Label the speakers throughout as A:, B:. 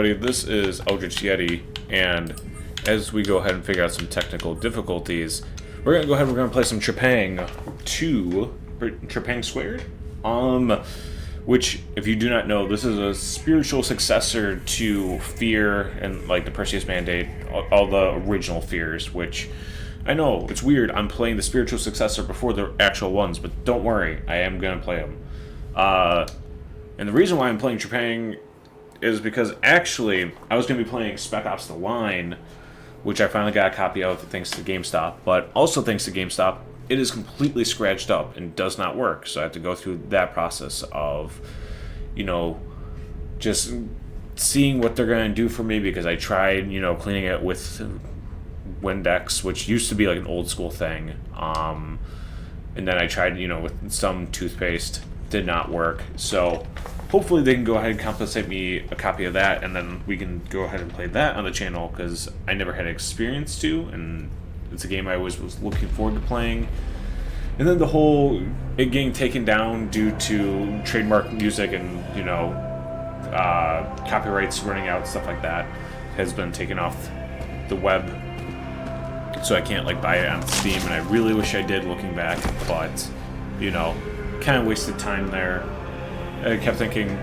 A: everybody, this is Eldritch Yeti, and as we go ahead and figure out some technical difficulties, we're going to go ahead and we're going to play some Trepang2, Trepang2, which, if you do not know, this is a spiritual successor to Fear and, like, the Perseus Mandate, all the original Fears, which, I know, it's weird, I'm playing the spiritual successor before the actual ones, but don't worry, I am going to play them. And the reason why I'm playing Trepang is because, actually, I was going to be playing Spec Ops The Line, which I finally got a copy of thanks to GameStop, but also thanks to GameStop, it is completely scratched up and does not work, so I have to go through that process of, you know, just seeing what they're going to do for me, because I tried, you know, cleaning it with Windex, which used to be like an old school thing, and then I tried, you know, with some toothpaste, did not work, so hopefully they can go ahead and compensate me a copy of that, and then we can go ahead and play that on the channel, because I never had experience to, and it's a game I always was looking forward to playing. And then the whole it getting taken down due to trademark music and, you know, copyrights running out, stuff like that, has been taken off the web, so I can't, like, buy it on Steam, and I really wish I did, looking back, but, you know, kind of wasted time there. I kept thinking,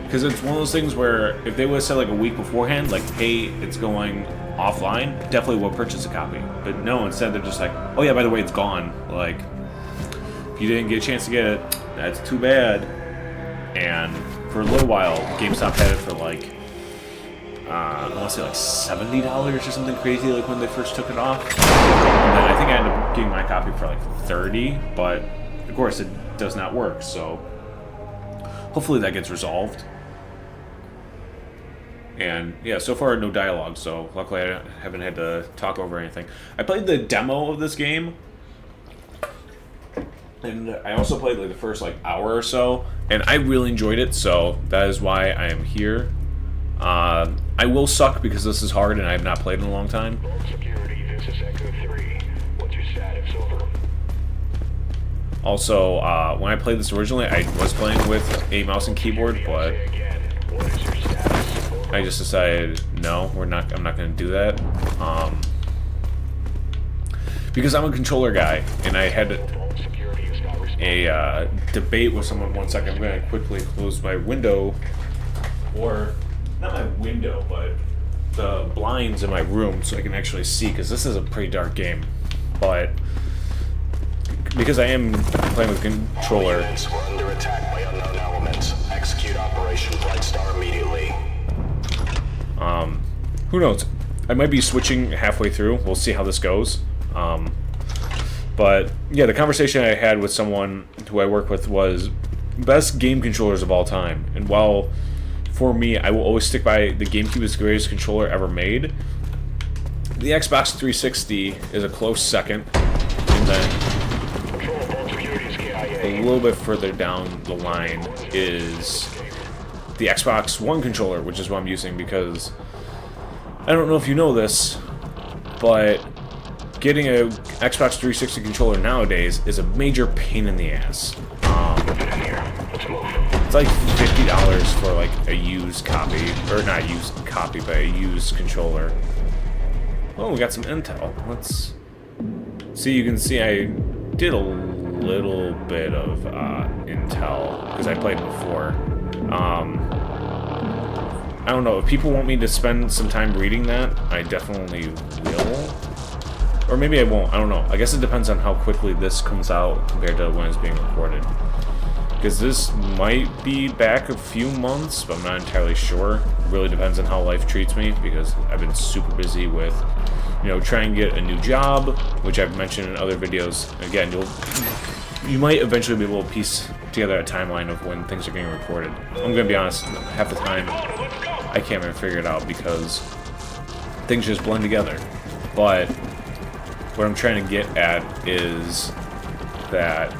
A: because it's one of those things where if they would have said like a week beforehand, like, hey, it's going offline, definitely will purchase a copy. But no, instead they're just like, oh yeah, by the way, it's gone. Like, if you didn't get a chance to get it, that's too bad. And for a little while, GameStop had it for like, I want to say like $70 or something crazy, like when they first took it off. And then I think I ended up getting my copy for like $30, but of course it does not work, so hopefully that gets resolved. And yeah, so far no dialogue, so luckily I haven't had to talk over anything. I played the demo of this game, and I also played like the first like hour or so, and I really enjoyed it, so that is why I am here. I will suck because this is hard and I have not played in a long time.
B: Security, this is Echo 3. What's your status? Over.
A: Also, when I played this originally, I was playing with a mouse and keyboard, but I just decided, no, I'm not going to do that. Because I'm a controller guy, and I had a debate with someone. One second, I'm going to quickly close my window, or not my window, but the blinds in my room so I can actually see, because this is a pretty dark game. But because I am playing with a controller.
B: We're under attack by unknown elements. Execute Operation Bright Star immediately.
A: Who knows? I might be switching halfway through. We'll see how this goes. But yeah, the conversation I had with someone who I work with was best game controllers of all time. And while for me, I will always stick by the GameCube is the greatest controller ever made, the Xbox 360 is a close second, and then a little bit further down the line is the Xbox One controller, which is what I'm using, because I don't know if you know this, but getting a Xbox 360 controller nowadays is a major pain in the ass. It's like $50 for like a used copy, or not a used copy, but a used controller. Oh, we got some intel. Let's see. You can see I did a little bit of intel because I played before. I don't know if people want me to spend some time reading that. I definitely will, or maybe I won't. I don't know. I guess it depends on how quickly this comes out compared to when it's being recorded. Because this might be back a few months, but I'm not entirely sure. It really depends on how life treats me, because I've been super busy with, you know, trying to get a new job, which I've mentioned in other videos. Again, you might eventually be able to piece together a timeline of when things are getting recorded. I'm gonna be honest, half the time I can't even figure it out because things just blend together. But what I'm trying to get at is that,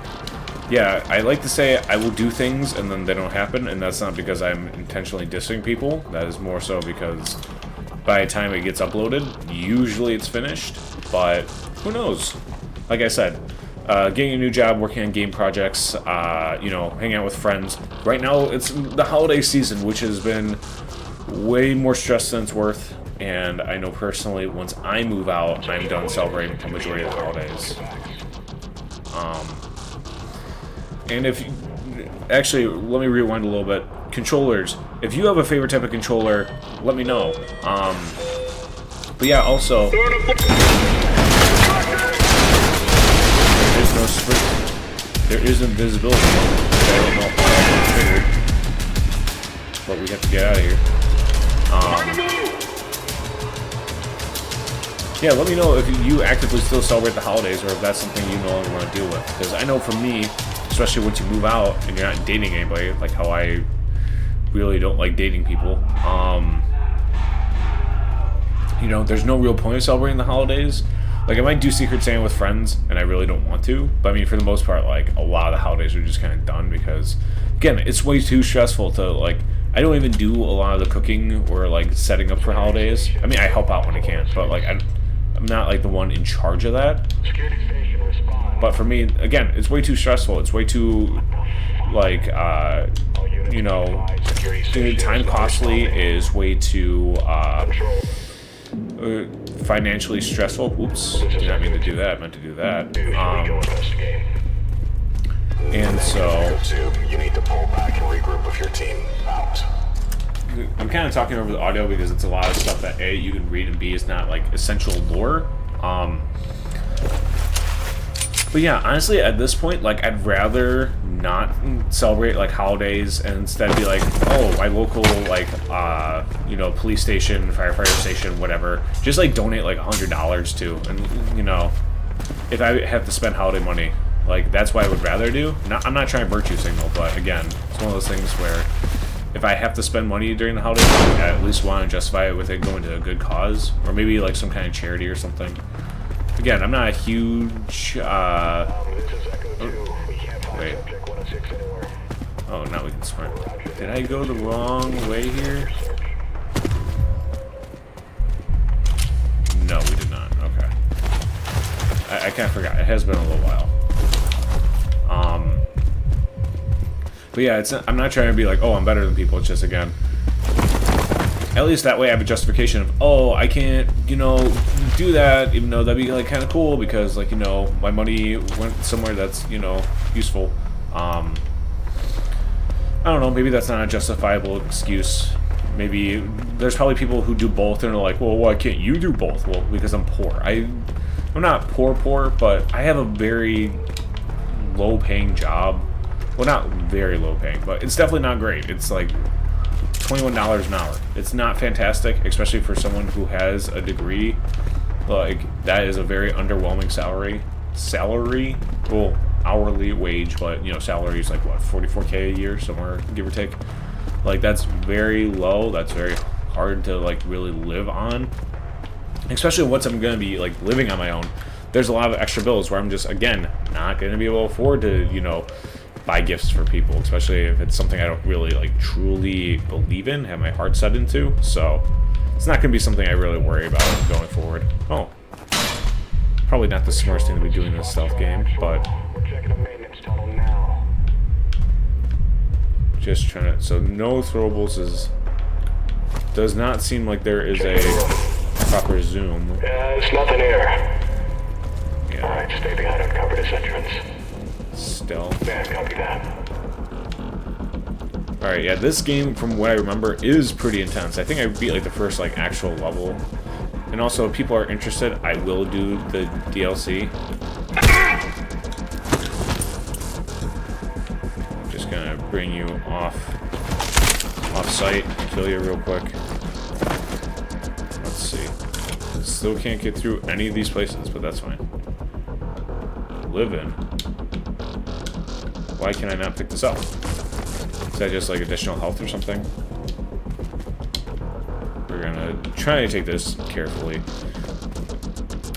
A: yeah, I like to say I will do things and then they don't happen, and that's not because I'm intentionally dissing people. That is more so because by the time it gets uploaded, usually it's finished, but who knows? Like I said, getting a new job, working on game projects, you know, hanging out with friends. Right now, it's the holiday season, which has been way more stress than it's worth. And I know personally, once I move out, I'm done celebrating the majority of the holidays. And if actually, let me rewind a little bit. Controllers. If you have a favorite type of controller, let me know. But yeah, also, there's no sprint. There is invisibility. I don't know how I figured, but we have to get out of here. Yeah, let me know if you actively still celebrate the holidays, or if that's something you no longer want to deal with. Because I know for me, especially once you move out and you're not dating anybody, like how I really don't like dating people. You know, there's no real point of celebrating the holidays. Like, I might do Secret Santa with friends, and I really don't want to. But I mean, for the most part, like, a lot of the holidays are just kind of done because, again, it's way too stressful to, like, I don't even do a lot of the cooking or, like, setting up for holidays. I mean, I help out when I can, but, like, I'm not, like, the one in charge of that. But for me, again, it's way too stressful. It's way too, like, you know, time costly, is way too, financially stressful. Oops, did not mean to do that. I meant to do that. And so
B: you need to pull back and regroup with your team. Out.
A: I'm kind of talking over the audio because it's a lot of stuff that A, you can read, and B, is not like essential lore. But yeah, honestly, at this point, like, I'd rather not celebrate, like, holidays and instead be like, oh, my local, like, you know, police station, firefighter station, whatever, just, like, donate, like, $100 to, and, you know, if I have to spend holiday money, like, that's what I would rather do. I'm not trying to virtue signal, but, again, it's one of those things where if I have to spend money during the holidays, I at least want to justify it with it going to a good cause, or maybe, like, some kind of charity or something. Again, I'm not a huge, wait. Oh, now we can sprint. Did I go the wrong way here? No, we did not. Okay. I kind of forgot. It has been a little while. But yeah, I'm not trying to be like, oh, I'm better than people. It's just, again, at least that way I have a justification of, oh, I can't, you know, do that, even though that'd be, like, kind of cool because, like, you know, my money went somewhere that's, you know, useful. I don't know, maybe that's not a justifiable excuse. Maybe there's probably people who do both and are like, well, why can't you do both? Well, because I'm poor. I'm not poor, but I have a very low-paying job. Well, not very low-paying, but it's definitely not great. It's, like, $21 an hour. It's not fantastic, especially for someone who has a degree. Like, that is a very underwhelming salary. Well, hourly wage, but, you know, salary is like, what, $44K a year, somewhere, give or take. Like, that's very low. That's very hard to, like, really live on. Especially once I'm going to be, like, living on my own. There's a lot of extra bills where I'm just, again, not going to be able to afford to, you know, buy gifts for people, especially if it's something I don't really, like, truly believe in, have my heart set into. So it's not going to be something I really worry about going forward. Oh, probably not the smartest thing to be doing in this stealth game, but just trying to. So no throwables does not seem like there is a proper zoom.
B: There's nothing here.
A: Yeah.
B: Alright, stay behind uncovered this entrance.
A: Stealth.
B: Yeah, copy that.
A: Alright, yeah, this game, from what I remember, is pretty intense. I think I beat, like, the first, like, actual level. And also, if people are interested, I will do the DLC. I'm just gonna bring you off-site, kill you real quick. Let's see. Still can't get through any of these places, but that's fine. Live in. Why can I not pick this up? Is that just, like, additional health or something? We're gonna try to take this carefully.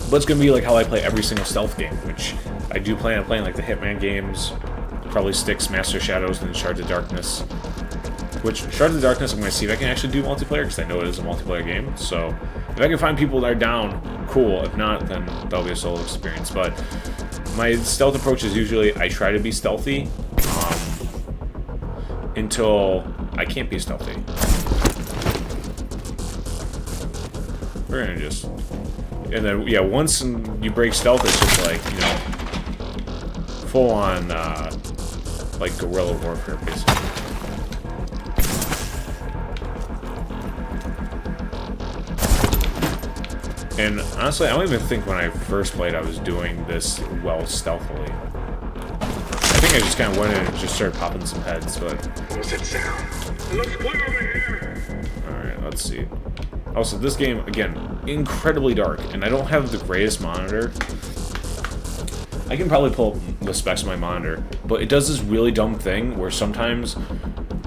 A: But it's gonna be like how I play every single stealth game, which I do plan on playing, like the Hitman games, probably Styx, Master Shadows, and Shards of Darkness. Which, Shards of Darkness, I'm gonna see if I can actually do multiplayer, because I know it is a multiplayer game. So, if I can find people that are down, cool. If not, then that'll be a solo experience. But my stealth approach is usually I try to be stealthy until I can't be stealthy. we're gonna just... And then, yeah, once you break stealth, it's just like, you know, full-on, like, guerrilla warfare, basically. And honestly, I don't even think when I first played I was doing this well stealthily. I think I just kind of went in and just started popping some heads, but...
B: What's it sound? It looks clear over here.
A: Alright, let's see. Also, this game, again, incredibly dark, and I don't have the greatest monitor. I can probably pull up the specs of my monitor, but it does this really dumb thing where sometimes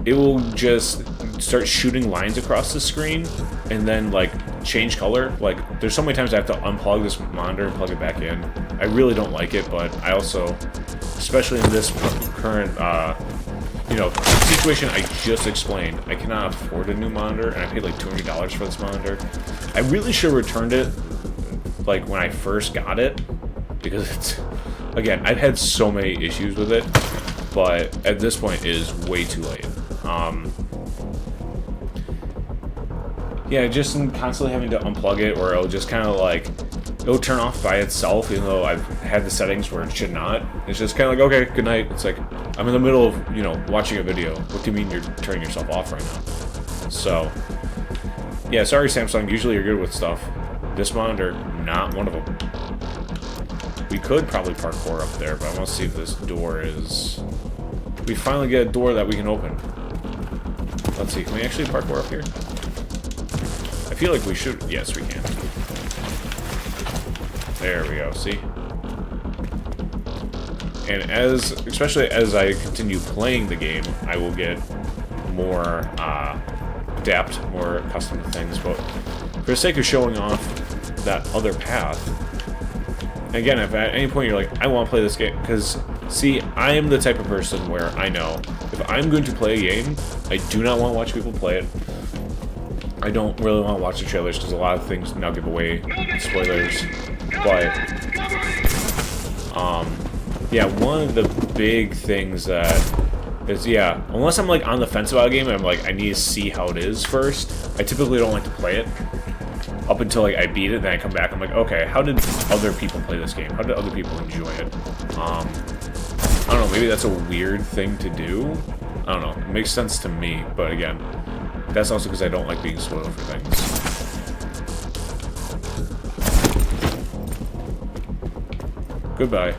A: it will just start shooting lines across the screen and then, like, change color. Like, there's so many times I have to unplug this monitor and plug it back in. I really don't like it, but I also, especially in this current, you know, situation I just explained, I cannot afford a new monitor, and I paid like $200 for this monitor. I really should have returned it, like, when I first got it, because it's, again, I've had so many issues with it, but at this point it is way too late. Yeah, just constantly having to unplug it, or it'll just kind of like, it'll turn off by itself, even though I've had the settings where it should not. It's just kind of like, okay, good night. It's like, I'm in the middle of, you know, watching a video. What do you mean you're turning yourself off right now? So, yeah, sorry Samsung, usually you're good with stuff. This monitor, not one of them. We could probably parkour up there, but I want to see if this door is... We finally get a door that we can open. Let's see, can we actually parkour up here? I feel like we should. Yes, we can. There we go, see? And especially as I continue playing the game, I will get more, adapt more accustomed to things, but for the sake of showing off that other path, again, if at any point you're like, I want to play this game, because, see, I am the type of person where I know, if I'm going to play a game, I do not want to watch people play it. I don't really want to watch the trailers, because a lot of things now give away spoilers, but, yeah, one of the big things that is, yeah, unless I'm, like, on the fence about a game, and I'm like, I need to see how it is first, I typically don't like to play it. Up until, like, I beat it, then I come back, I'm like, okay, how did other people play this game? How did other people enjoy it? I don't know, maybe that's a weird thing to do? I don't know, it makes sense to me, but again, that's also because I don't like being spoiled for things. Goodbye.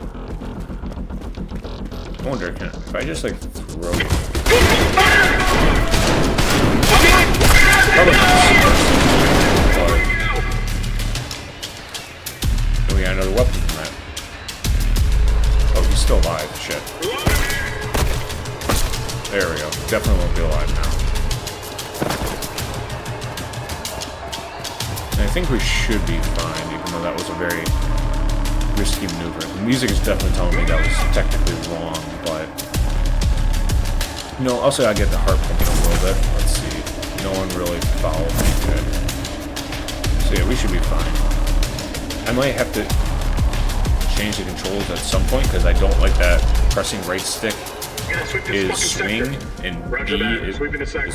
A: I wonder, if I just, like, throw it... Probably not smart. And we got another weapon from that. Oh, he's still alive. Shit. There we go. Definitely won't be alive now. And I think we should be fine, even though that was a very risky maneuver. The music is definitely telling me that was technically wrong, but... You know, also I get the heart pumping a little bit. Let's see. No one really followed me. Good. So yeah, we should be fine. I might have to change the controls at some point, because I don't like that pressing right stick is swing and B is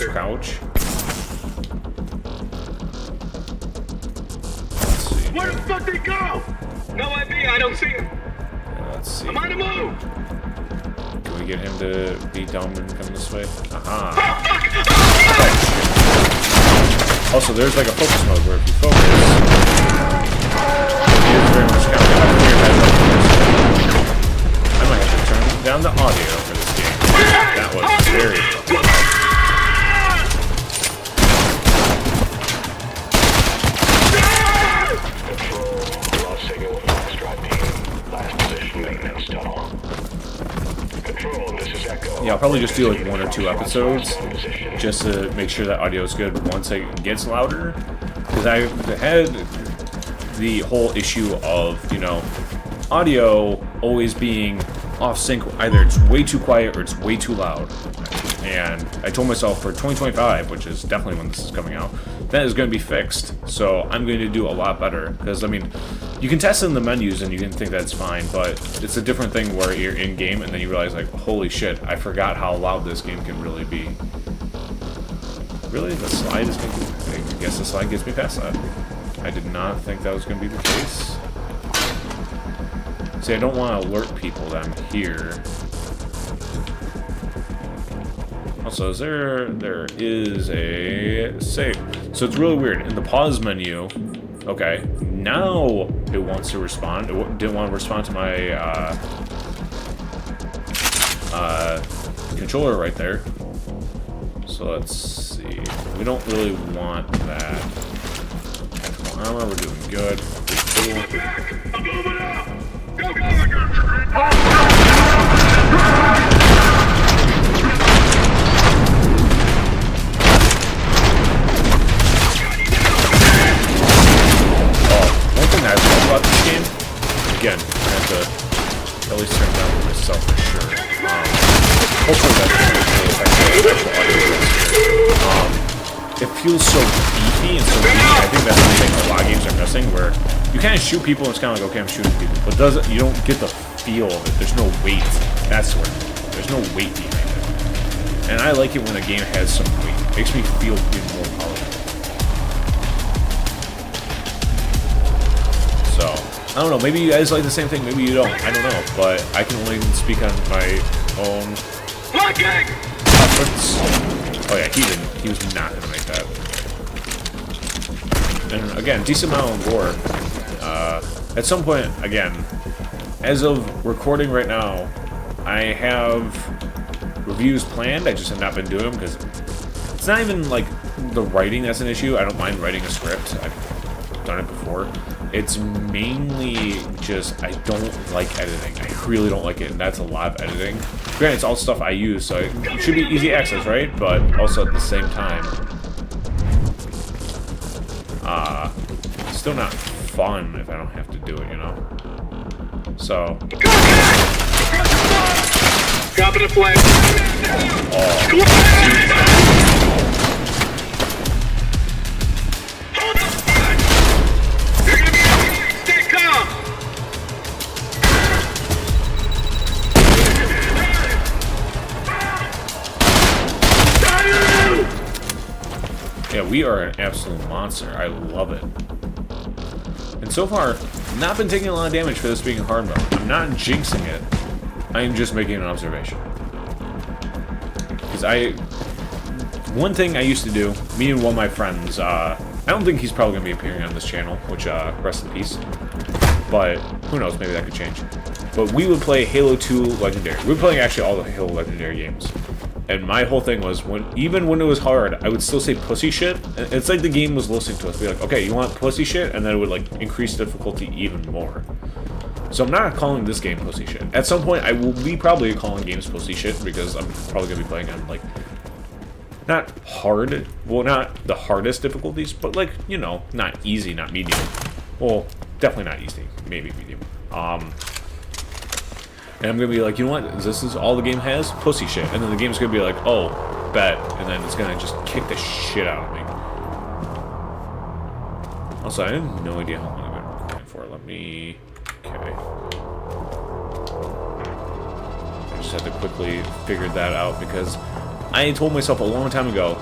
A: crouch. Let's see.
B: Where the fuck did he go? No idea, I don't see him.
A: Let's see.
B: I'm on the move.
A: Can we get him to be dumb and come this way? Aha. Oh, also, there's like a focus mode where if you focus, it is very much kind of like your head up. I might have to turn down the audio for this game. That was very fun. Yeah, I'll probably just do like 1 or 2 episodes just to make sure that audio is good once it gets louder. Because I've had the whole issue of, you know, audio always being off sync. Either it's way too quiet or it's way too loud. And I told myself for 2025, which is definitely when this is coming out, that is going to be fixed. So I'm going to do a lot better. Because, I mean, you can test in the menus and you can think that's fine, but it's a different thing where you're in-game and then you realize, like, holy shit, I forgot how loud this game can really be. Really? The slide is going to... I guess the slide gets me past that. I did not think that was going to be the case. See, I don't want to alert people that I'm here. Also, there is a save. So it's really weird. In the pause menu, okay, now it wants to respond. It didn't want to respond to my controller right there. So let's see. We don't really want that. Tactical armor, we're doing good. One thing I love about this game, again, I have to at least turn it down for myself for sure. Hopefully that's it feels so beefy and so beefy. I think that's the thing a lot of games are missing, where you kind of shoot people and it's kind of like, okay, I'm shooting people, but you don't get the feel of it. There's no weight. That's where there's no weight behind it. And I like it when a game has some weight. It makes me feel even more powerful. So, I don't know, maybe you guys like the same thing, maybe you don't, I don't know, but I can only speak on my own efforts. Oh yeah, he was not going to make that. And again, decent amount of lore. At some point, again, as of recording right now, I have reviews planned, I just have not been doing them, because it's not even like the writing that's an issue. I don't mind writing a script, I've done it before. It's mainly just, I don't like editing. I really don't like it, and that's a lot of editing. Granted, it's all stuff I use, so it should be easy access, right? But also at the same time, still not fun if I don't have to do it, you know? So.
C: Dropping a flag.
A: Yeah, we are an absolute monster. I love it. And so far, not been taking a lot of damage for this being hard mode. I'm not jinxing it. I am just making an observation. Because one thing I used to do, me and one of my friends, I don't think he's probably going to be appearing on this channel, which, rest in peace. But, who knows, maybe that could change. But we would play Halo 2 Legendary. We were playing actually all the Halo Legendary games. And my whole thing was, even when it was hard, I would still say pussy shit. It's like the game was listening to us. Be like, okay, you want pussy shit? And then it would, like, increase difficulty even more. So I'm not calling this game pussy shit. At some point, I will be probably calling games pussy shit, because I'm probably going to be playing on, like, not hard, well, not the hardest difficulties, but, like, you know, not easy, not medium. Well, definitely not easy, maybe medium. And I'm going to be like, you know what, this is all the game has? Pussy shit. And then the game's going to be like, oh, bet. And then it's going to just kick the shit out of me. Also, I have no idea how long I've been recording for. Let me... Okay. I just had to quickly figure that out, because I told myself a long time ago,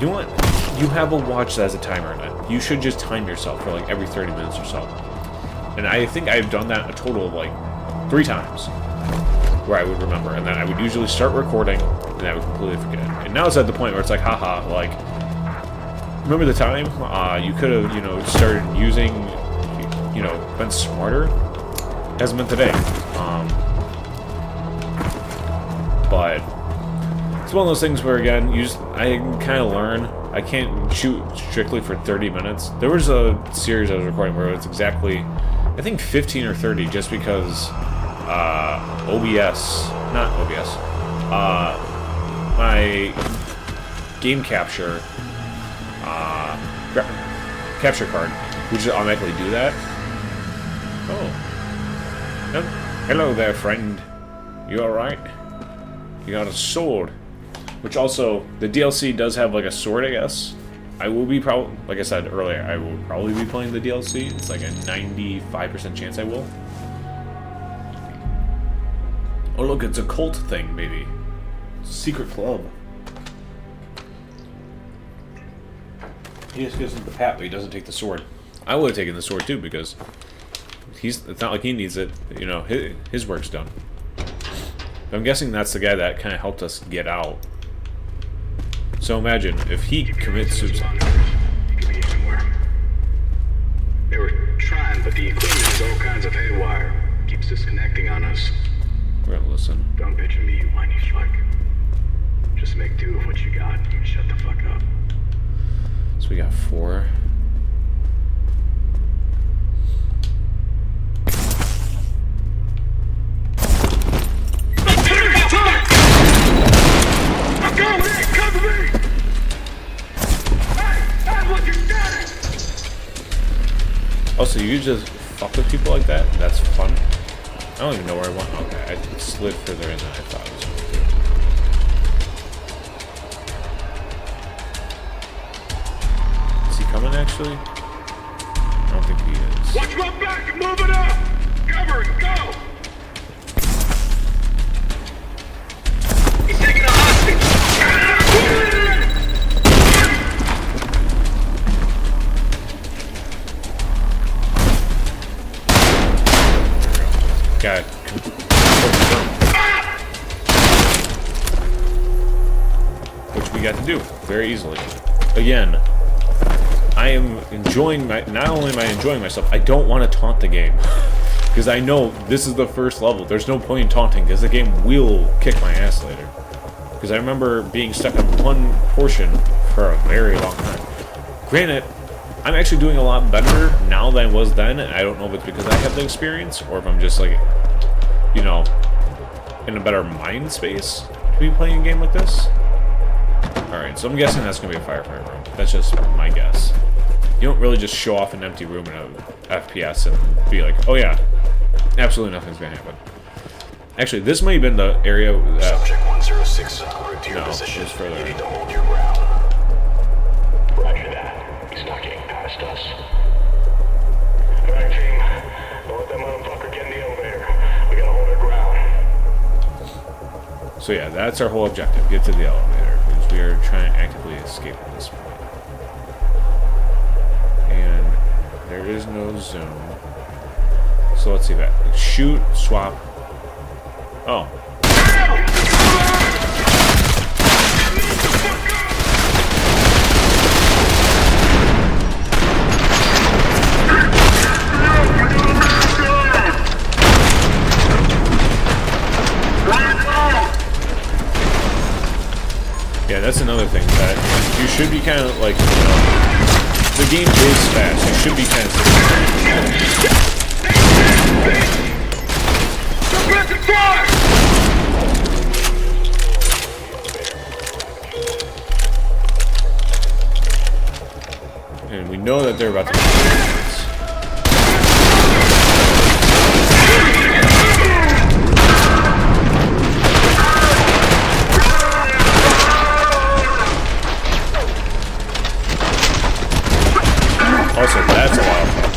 A: you know what? You have a watch that has a timer in it. You should just time yourself for like every 30 minutes or so. And I think I've done that a total of like 3 times. Where I would remember, and then I would usually start recording, and I would completely forget. And now it's at the point where it's like, haha, like, remember the time you could have, you know, started using, you know, been smarter? Hasn't been today. But it's one of those things where, again, I kind of learn. I can't shoot strictly for 30 minutes. There was a series I was recording where it was exactly, I think 15 or 30, just because my game capture capture card would just automatically do that. Oh. Hello there, friend. You alright? You got a sword. Which also, the DLC does have like a sword, I guess. I will be like I said earlier, I will probably be playing the DLC. It's like a 95% chance I will. Oh look, it's a cult thing, maybe. Secret club. He just gives him the pat, but he doesn't take the sword. I would have taken the sword too because it's not like he needs it. You know, his work's done. I'm guessing that's the guy that kind of helped us get out. So imagine if he commits suicide.
C: He could be anywhere. They were trying, but the equipment is all kinds of haywire. Keeps disconnecting on us.
A: We're gonna listen.
C: Don't picture me, you whiny fuck. Just make do with what you got and shut the fuck up.
A: So we got 4. Also, you just fuck with people like that? That's fun. I don't even know where I went. Okay, I slid further in than I thought I was going to. Is he coming, actually? I don't think he is.
C: Watch my back and move it up! Cover it, go! He's taking a hostage!
A: God. Which we got to do very easily. Again, I am enjoying not only am I enjoying myself, I don't want to taunt the game. Because I know this is the first level. There's no point in taunting because the game will kick my ass later. Because I remember being stuck on one portion for a very long time. Granted, I'm actually doing a lot better now than I was then, and I don't know if it's because I have the experience, or if I'm just like, you know, in a better mind space to be playing a game like this. Alright, so I'm guessing that's going to be a firefighter room. That's just my guess. You don't really just show off an empty room in a FPS and be like, oh yeah, absolutely nothing's going to happen. Actually, this might have been the area that...
B: Subject 106 is en route to your
A: No,
B: position.
A: it was further.
B: You need to hold your ground.
C: Roger that. He's not getting past us. Alright, team. Don't let that motherfucker get in the elevator. We gotta hold our ground.
A: So yeah, that's our whole objective. Get to the elevator. Because we are trying to actively escape at this point. And there is no zone. So let's see that. Shoot, swap. Oh. Yeah, that's another thing that you should be kind of like, you know, the game is fast. You should be kind of and we know that they're about to do this. Also, that's a lot of fun.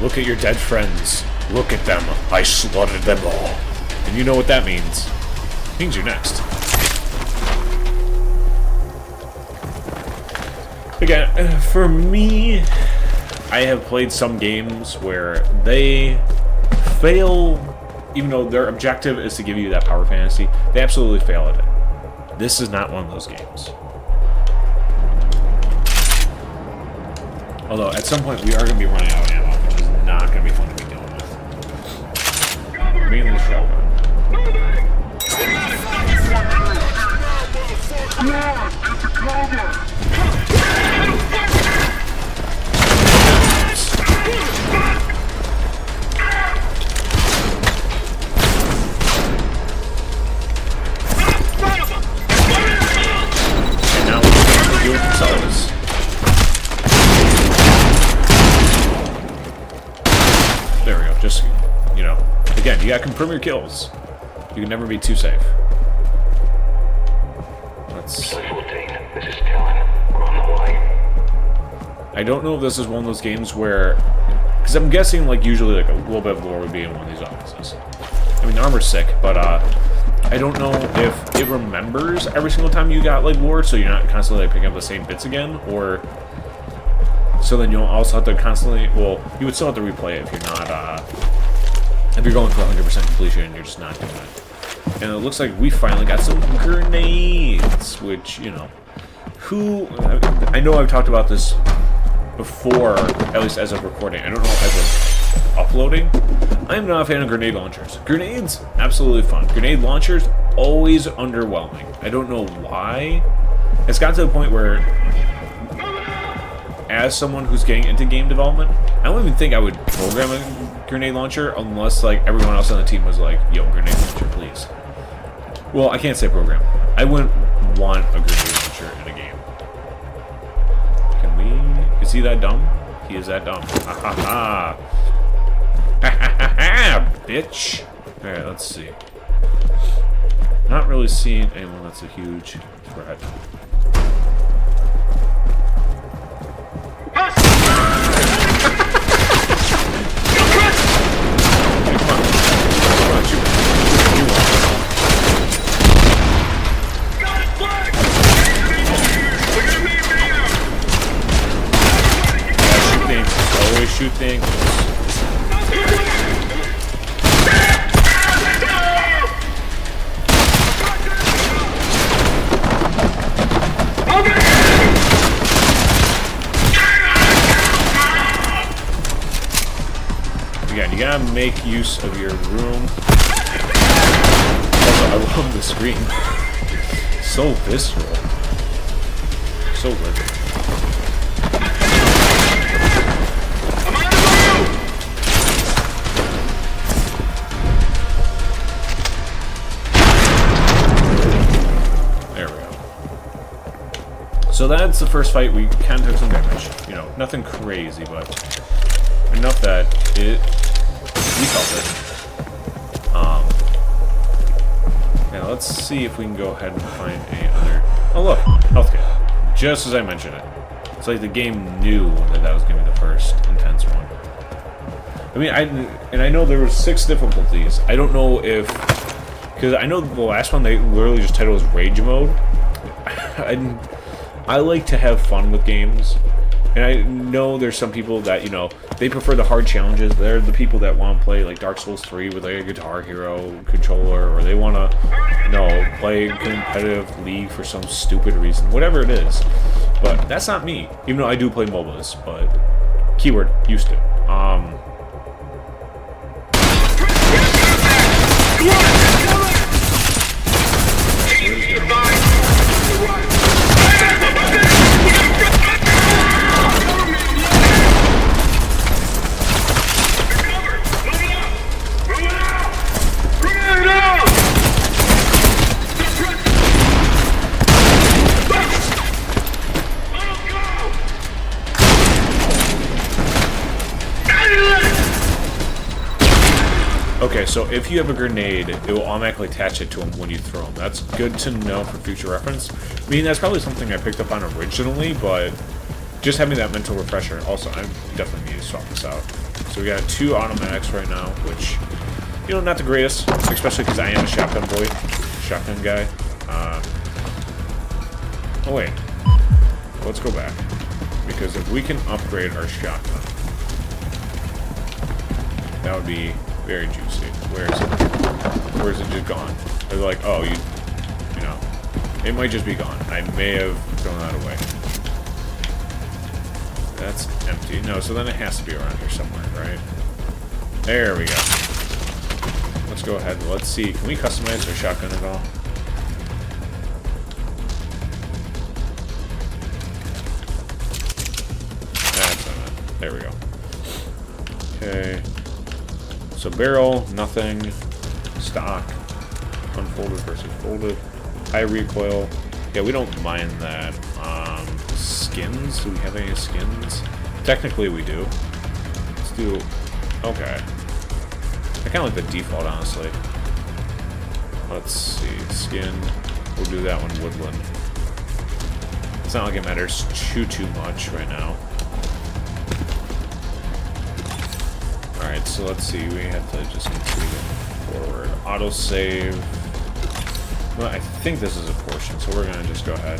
A: Look at your dead friends. Look at them. I slaughtered them all. And you know what that means. It means you're next. Again, for me, I have played some games where they fail. Even though their objective is to give you that power fantasy, they absolutely fail at it. This is not one of those games. Although, at some point, we are going to be running out of ammo, which is not going to be fun to be dealing with. Mainly the shotgun. There we go. Just, you know, again, you gotta confirm your kills. You can never be too safe. Let's.
C: This is Talon. We're on the line.
A: I don't know if this is one of those games where, because I'm guessing like usually like a little bit of lore would be in one of these offices. I mean, the armor's sick, but I don't know if it remembers every single time you got like lured, so you're not constantly like picking up the same bits again, or so then you'll also have to constantly. Well, you would still have to replay it if you're not. If you're going for 100% completion and you're just not doing it. And it looks like we finally got some grenades, which, you know, I know I've talked about this before, at least as of recording. I don't know as of uploading. I am not a fan of grenade launchers. Grenades, absolutely fun. Grenade launchers, always underwhelming. I don't know why. It's got to the point where, as someone who's getting into game development, I don't even think I would program a grenade launcher unless like everyone else on the team was like, yo, grenade launcher, please. Well, I can't say program. I wouldn't want a grenade launcher in a game. Can we... Is he that dumb? He is that dumb. Ha ha ha. Ha ha ha ha, bitch. Alright, let's see. Not really seeing anyone that's a huge threat. Shoot things. Again, you gotta make use of your room. Also, I love the screen. So visceral. So living. So that's the first fight. We kind of took some damage. You know, nothing crazy, but enough that we felt it. Now let's see if we can go ahead and find another. Oh look, health kit. Just as I mentioned it. It's like the game knew that was going to be the first intense one. I mean, I know there were 6 difficulties. I don't know if, because I know the last one they literally just titled as Rage Mode. I like to have fun with games, and I know there's some people that, you know, they prefer the hard challenges. They're the people that want to play, like, Dark Souls 3 with, like, a Guitar Hero controller, or they want to, you know, play competitive League for some stupid reason, whatever it is. But that's not me, even though I do play MOBAs, but keyword, used to. Okay, so if you have a grenade, it will automatically attach it to them when you throw them. That's good to know for future reference. I mean, that's probably something I picked up on originally, but just having that mental refresher. Also, I definitely need to swap this out. So we got 2 automatics right now, which, you know, not the greatest, especially because I am a shotgun boy, shotgun guy. Oh wait, let's go back, because if we can upgrade our shotgun, that would be very juicy. Where is it? Where is it just gone? They're like, oh, you know, it might just be gone. I may have thrown that away. That's empty. No, so then it has to be around here somewhere, right? There we go. Let's go ahead. Let's see. Can we customize our shotgun at all? That's not it. There we go. Okay. So barrel, nothing. Stock. Unfolded versus folded. High recoil. Yeah, we don't mind that. Skins? Do we have any skins? Technically we do. Let's do... Okay. I kind of like the default, honestly. Let's see. Skin. We'll do that one, woodland. It's not like it matters too much right now. Alright, so let's see. We have to just continue forward. Autosave. Well, I think this is a portion, so we're gonna just go ahead.